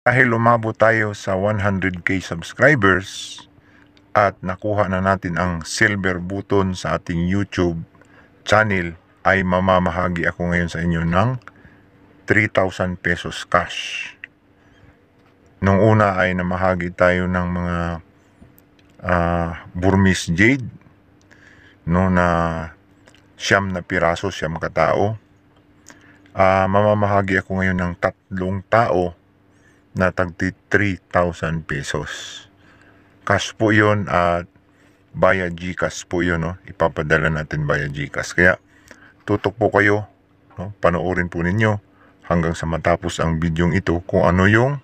Dahil umabot tayo sa 100k subscribers at nakuha na natin ang silver button sa ating YouTube channel, ay mamamahagi ako ngayon sa inyo ng 3,000 pesos cash. Nung una ay namahagi tayo ng mga Burmese jade, no, na siyam na piraso, siyam katao. Mamamahagi ako ngayon ng 3 tao na tagti 3,000 pesos. Cash po yun at via GCash po yun, no? Ipapadala natin via GCash. Kaya tutok po kayo, no? Panoorin po ninyo hanggang sa matapos ang bidyong ito kung ano yung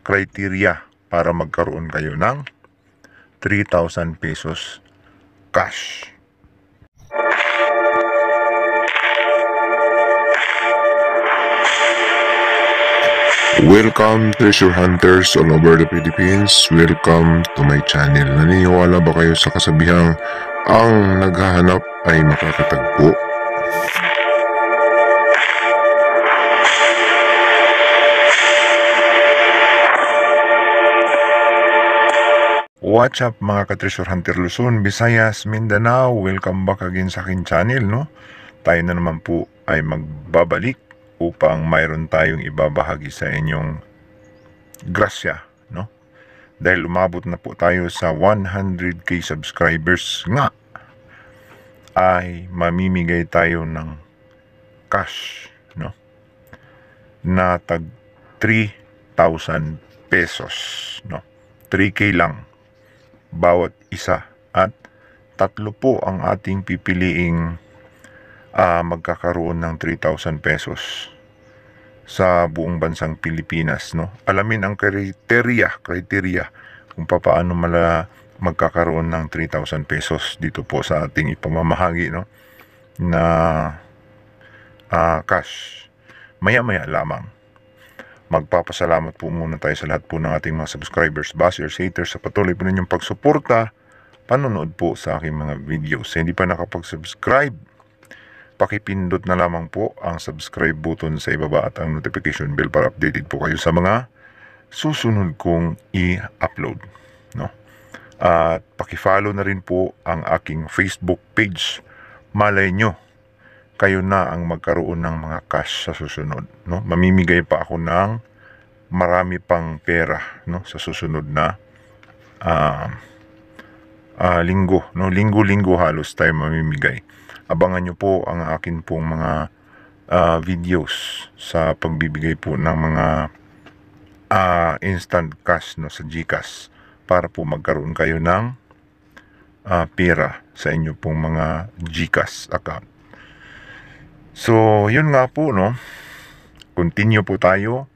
criteria para magkaroon kayo ng 3,000 pesos cash. Welcome treasure hunters all over the Philippines. Welcome to my channel. Naniniwala ba kayo sa kasabihang ang naghahanap ay makakatagpo? What's up mga ka-treasure hunter Luzon, Visayas, Mindanao? Welcome back again sa aking channel, no? Tayo na naman po ay magbabalik upang mayroon tayong ibabahagi sa inyong grasya, no? Dahil umabot na po tayo sa 100k subscribers nga, ay mamimigay tayo ng cash, no? Na tag 3,000 pesos, no? 3k lang bawat isa at 3 po ang ating pipiliing magkakaroon ng 3,000 pesos sa buong bansang Pilipinas, no? Alamin ang criteria kung paano magkakaroon ng 3,000 pesos dito po sa ating ipamamahagi, no, na cash. Maya-maya lamang. Magpapasalamat po muna tayo sa lahat po ng ating mga subscribers, bashers, haters sa patuloy po ninyong pagsuporta, panonood po sa aking mga videos. Sa hindi pa nakapag-subscribe, pakipindot na lamang po ang subscribe button sa ibaba at ang notification bell para updated po kayo sa mga susunod kong i-upload, no? At pakifollow na rin po ang aking Facebook page. Malay nyo, kayo na ang magkaroon ng mga cash sa susunod, no? Mamimigay pa ako ng marami pang pera, no, sa susunod na linggo, no? Linggo halos tayo mamimigay. Abangan nyo po ang akin pong mga videos sa pagbibigay po ng mga instant cash, no, sa GCash para po magkaroon kayo ng pera sa inyo pong mga GCash account. So, yun nga po, no? Continue po tayo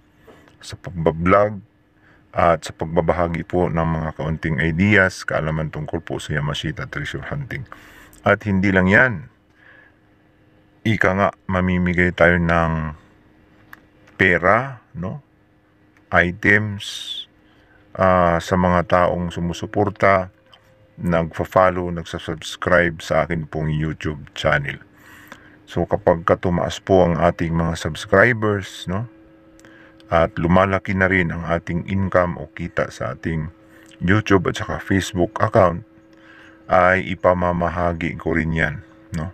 sa pagbablog at sa pagbabahagi po ng mga kaunting ideas, kaalaman tungkol po sa Yamashita treasure hunting. At hindi lang yan. Ika nga, mamimigay tayo ng pera, no? Items sa mga taong sumusuporta, nagfa-follow, nagsasubscribe sa akin pong YouTube channel. So kapag tumaas po ang ating mga subscribers, no, at lumalaki na rin ang ating income o kita sa ating YouTube at saka Facebook account, ay ipamamahagi ko rin yan, no,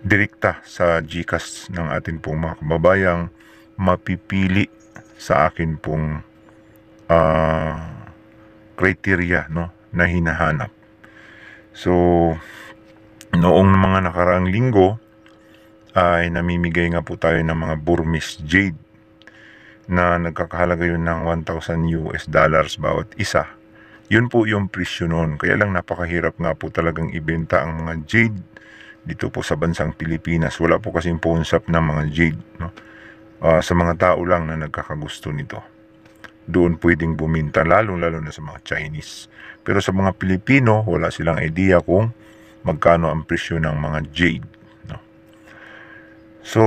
direkta sa GCash ng ating pong mga kababayang mapipili sa akin pong criteria, no, na hinahanap. So noong mga nakaraang linggo ay namimigay nga po tayo ng mga Burmese jade na nagkakahalaga yun ng $1,000 bawat isa. Yun po yung presyo noon. Kaya lang napakahirap nga po talagang ibenta ang mga jade dito po sa bansang Pilipinas. Wala po kasing pawn shop ng mga jade, no? Sa mga tao lang na nagkakagusto nito. Doon pwedeng buminta, lalo na sa mga Chinese. Pero sa mga Pilipino, wala silang idea kung magkano ang presyo ng mga jade, no? So,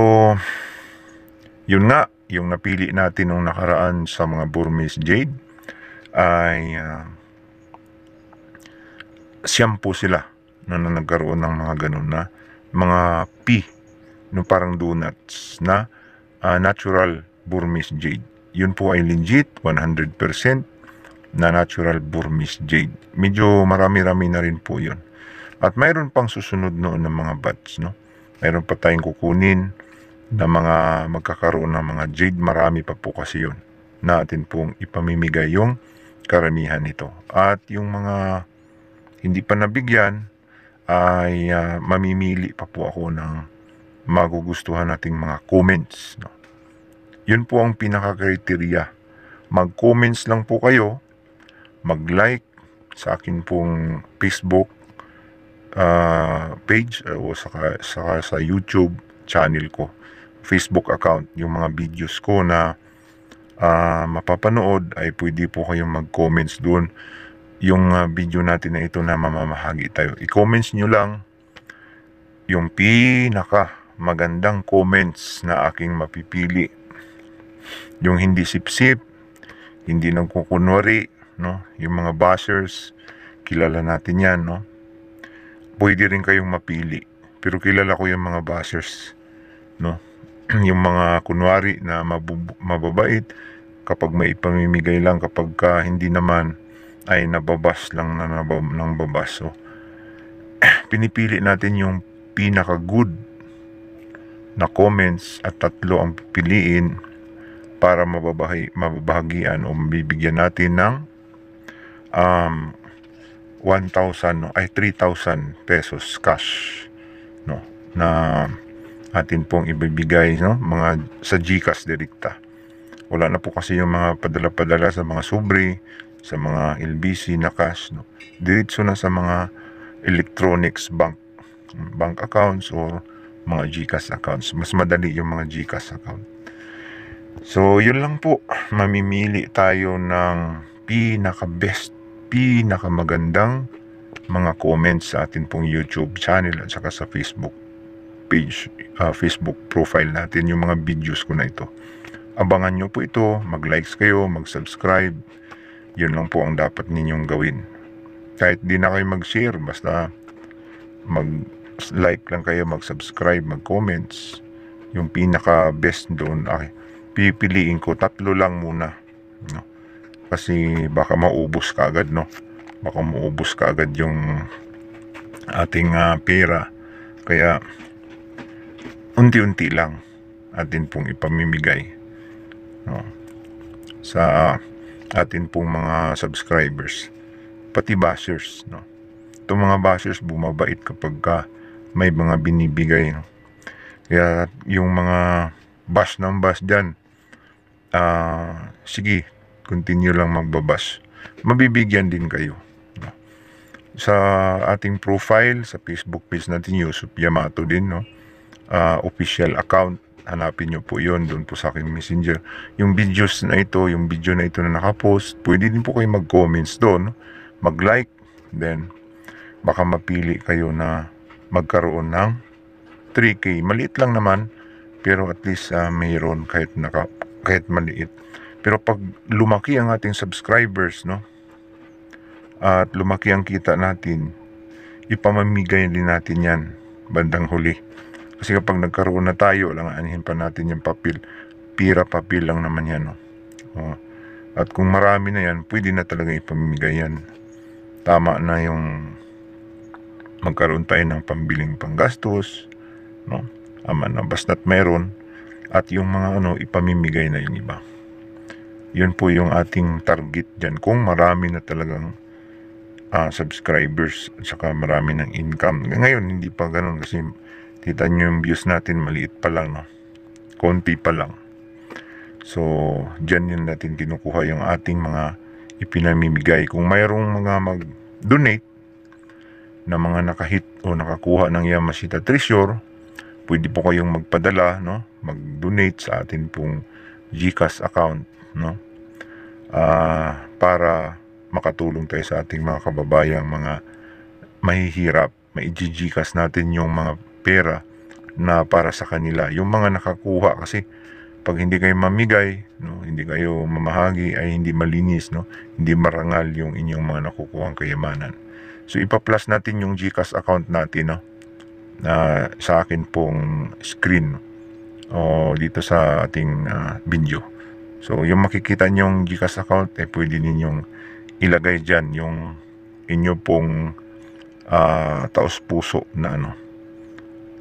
yun nga, yung napili natin nung nakaraan sa mga Burmese jade ay siyam po sila na nagkaroon ng mga ganun na mga no, parang donuts na natural Burmese jade. Yun po ay legit, 100% na natural Burmese jade. Medyo marami-rami na rin po yun. At mayroon pang susunod noon ng mga batch, no? Mayroon pa tayong kukunin na mga magkakaroon ng mga jade. Marami pa po kasi yun na atin pong ipamimigay yung karamihan nito. At yung mga hindi pa nabigyan ay mamimili pa po ako ng magugustuhan nating mga comments, no? Yun po ang pinaka-criteria. Mag-comments lang po kayo, mag-like sa akin pong Facebook page o saka sa YouTube channel ko, Facebook account. Yung mga videos ko na mapapanood ay pwede po kayong mag-comments doon. Yung video natin na ito na mamamahagi tayo, i-comments nyo lang yung pinaka magandang comments na aking mapipili. Yung hindi sip-sip, hindi nagkukunwari, no? Yung mga bashers, kilala natin yan, no? Pwede rin kayong mapili. Pero kilala ko yung mga bashers, no? Yung mga kunwari na mababait, kapag may ipamimigay lang, kapag hindi naman ay nababas lang ng babas. So, pinipili natin yung pinaka-good na comments at 3 ang pipiliin para mababahagian o mabibigyan natin ng 1,000 ay 3,000 pesos cash, no, na atin pong ibibigay, no, mga sa GCash direkta. Wala na po kasi yung mga padala-padala sa mga sobre, sa mga LBC na cash, no. Diretso na sa mga electronics bank accounts or mga GCash accounts. Mas madali yung mga GCash account. So, yun lang po. Mamimili tayo ng pinaka-best, pinakamagandang mga comments sa atin pong YouTube channel at saka sa Facebook page, Facebook profile natin, yung mga videos ko na ito. Abangan nyo po ito, mag-likes kayo, mag-subscribe. Yun lang po ang dapat ninyong gawin. Kahit di na kayo mag-share, basta mag-like lang kayo, mag-subscribe, mag-comments. Yung pinaka-best doon ay pipiliin ko 3 lang muna, no? Kasi baka maubos ka agad, no? Baka maubos ka agad yung ating pera. Kaya unti-unti lang atin pong ipamimigay, no, sa atin pong mga subscribers, pati bashers, no? Itong mga bashers bumabait kapag may mga binibigay, no? Kaya yung mga bash ng bash dyan, sige, continue lang magbabash, mabibigyan din kayo, no? Sa ating profile sa Facebook page natin, Yusuf Yamato din, no? Official account, hanapin nyo po yon doon po sa aking messenger. Yung videos na ito, yung video na ito na nakapost, pwede din po kayo mag-comments doon, no? Mag-like, then baka mapili kayo na magkaroon ng 3K. Maliit lang naman, pero at least mayroon kahit maliit. Pero pag lumaki ang ating subscribers, no, at lumaki ang kita natin, ipamamigay din natin yan bandang huli. Kasi kapag nagkaroon na tayo, lang anihin pa natin yung papel. Pira papel lang naman yan, no? At kung marami na yan, pwede na talaga ipamimigay yan. Tama na yung magkaroon tayo ng pambiling panggastos, no? Ama na, basta't meron. At yung mga ipamimigay na yung iba. Yun po yung ating target dyan. Kung marami na talagang subscribers at saka marami ng income. Ngayon, hindi pa ganun kasi kita nyo yung views natin, maliit pa lang, no? Konti pa lang. So, dyan yun natin kinukuha yung ating mga ipinamimigay. Kung mayroong mga mag-donate na mga nakahit o nakakuha ng Yamashita Treasure, pwede po kayong magpadala, no? Mag-donate sa atin pong GCash account, no? Para makatulong tayo sa ating mga kababayang mga mahihirap. Mai-GCash natin yung mga pera na para sa kanila. Yung mga nakakuha kasi pag hindi kayo mamigay, no, hindi kayo mamahagi, ay hindi malinis, no? Hindi marangal yung inyong mga nakukuhang kayamanan. So ipa-plus natin yung GCash account natin, no? Na sa akin pong screen, no? o dito sa ating video. So yung makikita nyong GCash account pwede ninyong ilagay dyan yung inyo pong taos puso na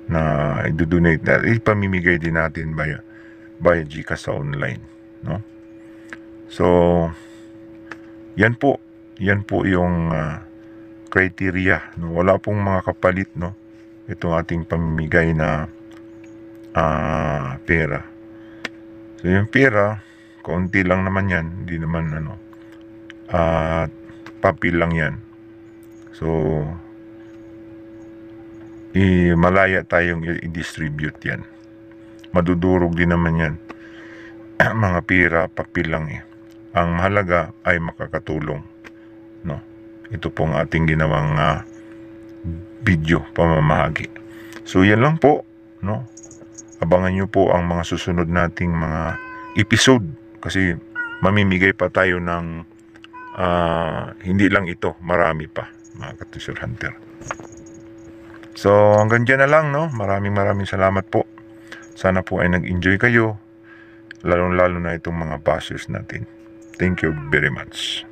na i-donate na ipamimigay din natin via GCash sa online, no? So yan po yung criteria, no? Wala pong mga kapalit, no, itong ating pamimigay na pera. So yung pera, kaunti lang naman yan, hindi naman papel lang yan. So malaya tayong i-distribute yan. Madudurog din naman yan. Mga pera, papel lang Ang mahalaga ay makakatulong, no? Ito pong ating ginawang video pamamahagi. So yan lang po, no? Abangan nyo po ang mga susunod nating mga episode kasi mamimigay pa tayo ng hindi lang ito, marami pa, mga ka-treasure hunter. So hanggang dyan na lang, no? Maraming salamat po. Sana po ay nag-enjoy kayo, lalong-lalo na itong mga bashers natin. Thank you very much.